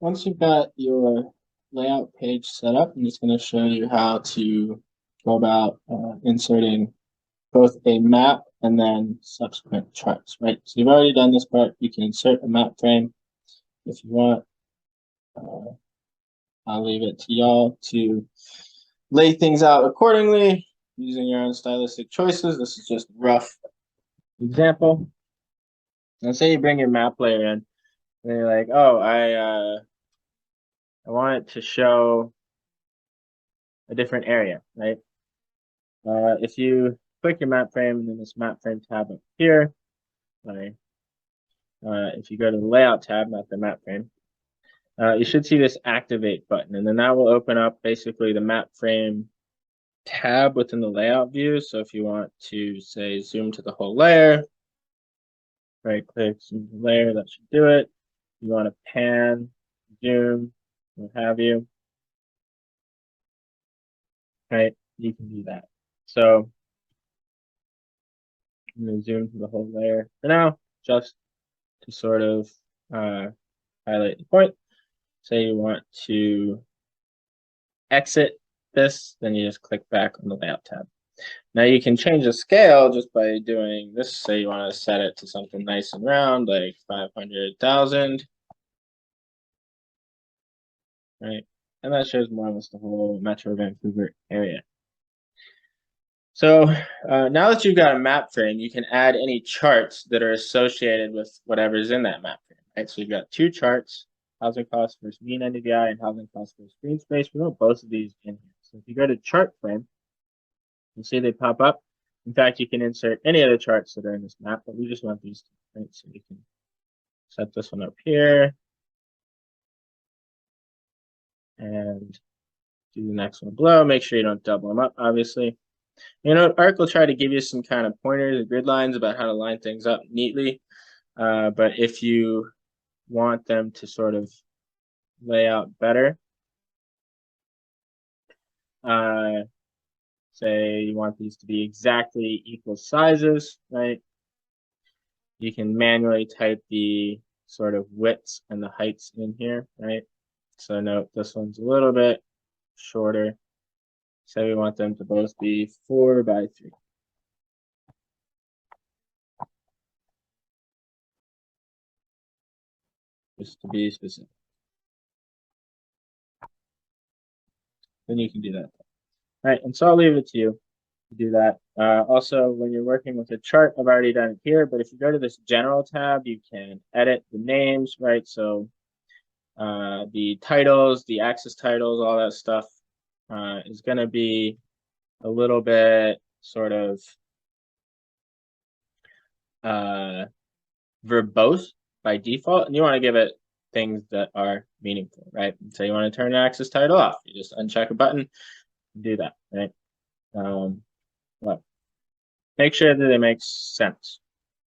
Once you've got your layout page set up, I'm just going to show you how to go about inserting both a map and then subsequent charts, right? So you've already done this part. You can insert a map frame if you want. I'll leave it to y'all to lay things out accordingly using your own stylistic choices. This is just a rough example. Let's say you bring your map layer in, and you're like, oh, I want it to show a different area, right? If you click your map frame and then this map frame tab up here, right? If you go to the layout tab, not the map frame, you should see this activate button, and then that will open up basically the map frame tab within the layout view. So if you want to say zoom to the whole layer, right click zoom to the layer, that should do it. You want to pan, zoom, what have you, right? You can do that. So I'm going to zoom to the whole layer for now, just to sort of highlight the point. Say you want to exit this, then you just click back on the layout tab. Now you can change the scale just by doing this. Say you want to set it to something nice and round, like 500,000, right? And that shows more or less the whole Metro Vancouver area. So now that you've got a map frame, you can add any charts that are associated with whatever's in that map frame, right? So you've got two charts, housing cost versus mean NDVI and housing cost versus green space. We want both of these in here. So if you go to chart frame, you'll see they pop up. In fact, you can insert any of the charts that are in this map, but we just want these two, right? So you can set this one up here and do the next one below. Make sure you don't double them up, obviously. You know, ARC will try to give you some kind of pointers and grid lines about how to line things up neatly. But if you want them to sort of lay out better, say you want these to be exactly equal sizes, right? You can manually type the sort of widths and the heights in here, right? So note this one's a little bit shorter. Say we want them to both be 4 by 3. Just to be specific. Then you can do that. All right, and so I'll leave it to you to do that. Also, when you're working with a chart, I've already done it here, but if you go to this general tab, you can edit the names, right? So the titles, the axis titles, all that stuff is going to be a little bit sort of verbose by default, and you want to give it things that are meaningful, right? So you want to turn the axis title off. You just uncheck a button, do that, right? Well, make sure that it makes sense.